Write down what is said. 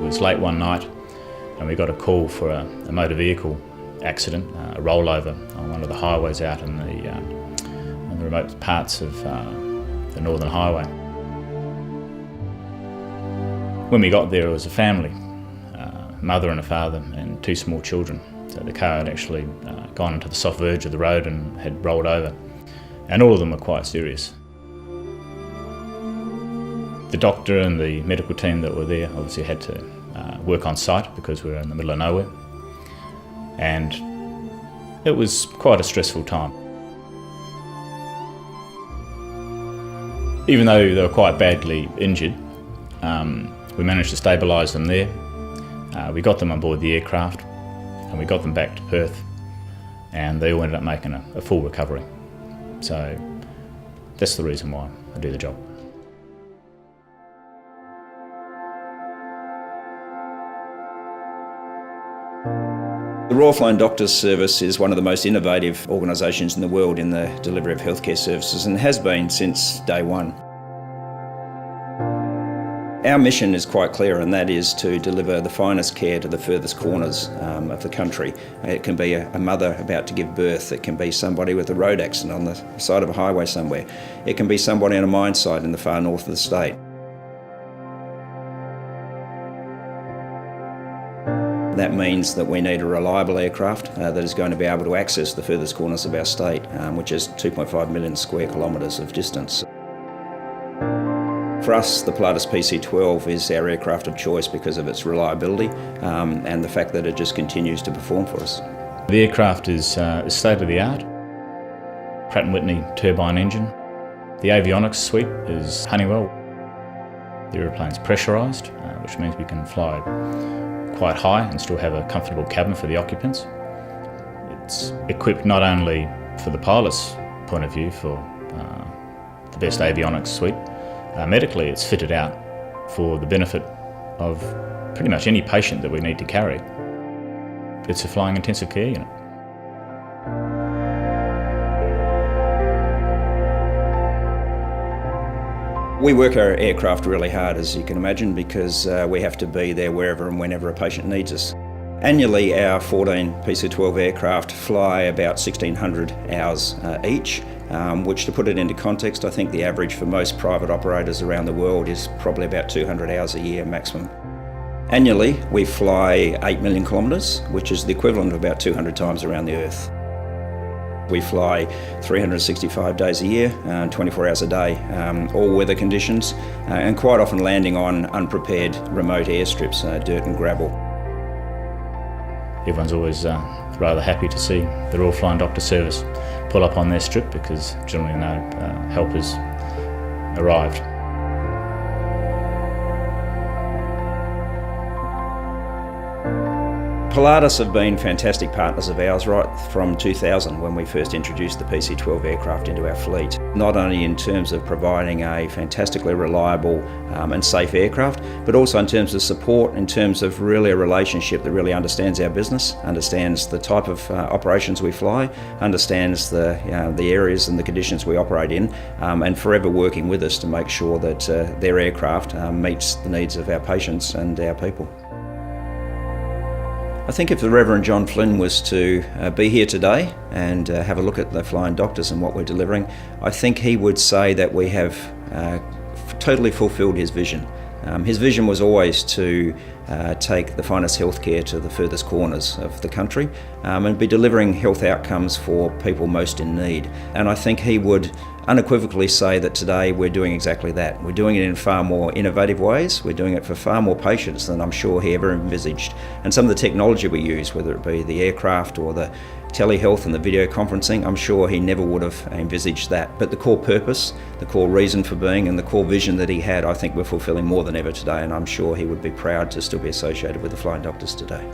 was late one night and we got a call for a motor vehicle accident, a rollover on one of the highways out in the remote parts of the Northern Highway. When we got there, it was a family, a mother and a father and two small children. So the car had actually gone into the soft verge of the road and had rolled over, and all of them were quite serious. The doctor and the medical team that were there obviously had to work on site because we were in the middle of nowhere, and it was quite a stressful time. Even though they were quite badly injured, we managed to stabilise them there. We got them on board the aircraft and we got them back to Perth, and they all ended up making a full recovery. So that's the reason why I do the job. The Royal Flying Doctors Service is one of the most innovative organisations in the world in the delivery of healthcare services, and has been since day one. Our mission is quite clear, and that is to deliver the finest care to the furthest corners of the country. It can be a mother about to give birth, it can be somebody with a road accident on the side of a highway somewhere, it can be somebody on a mine site in the far north of the state. That means that we need a reliable aircraft that is going to be able to access the furthest corners of our state, which is 2.5 million square kilometres of distance. For us, the Pilatus PC-12 is our aircraft of choice because of its reliability and the fact that it just continues to perform for us. The aircraft is state-of-the-art, Pratt & Whitney turbine engine. The avionics suite is Honeywell. The aeroplane's pressurised, which means we can fly quite high and still have a comfortable cabin for the occupants. It's equipped not only for the pilot's point of view for the best avionics suite, medically it's fitted out for the benefit of pretty much any patient that we need to carry. It's a flying intensive care unit. We work our aircraft really hard, as you can imagine, because we have to be there wherever and whenever a patient needs us. Annually, our 14 PC-12 aircraft fly about 1,600 hours each, which, to put it into context, I think the average for most private operators around the world is probably about 200 hours a year maximum. Annually, we fly 8 million kilometres, which is the equivalent of about 200 times around the Earth. We fly 365 days a year, 24 hours a day, all weather conditions, and quite often landing on unprepared remote airstrips, dirt and gravel. Everyone's always rather happy to see the Royal Flying Doctor Service pull up on their strip because generally no help has arrived. Pilatus have been fantastic partners of ours right from 2000 when we first introduced the PC-12 aircraft into our fleet. Not only in terms of providing a fantastically reliable and safe aircraft, but also in terms of support, in terms of really a relationship that really understands our business, understands the type of operations we fly, understands the areas and the conditions we operate in, and forever working with us to make sure that their aircraft meets the needs of our patients and our people. I think if the Reverend John Flynn was to be here today and have a look at the Flying Doctors and what we're delivering, I think he would say that we have totally fulfilled his vision. His vision was always to take the finest healthcare to the furthest corners of the country and be delivering health outcomes for people most in need. And I think he would unequivocally say that today we're doing exactly that. We're doing it in far more innovative ways. We're doing it for far more patients than I'm sure he ever envisaged. And some of the technology we use, whether it be the aircraft or the telehealth and the video conferencing, I'm sure he never would have envisaged that. But the core purpose, the core reason for being and the core vision that he had, I think we're fulfilling more than ever today, and I'm sure he would be proud to still be associated with the Flying Doctors today.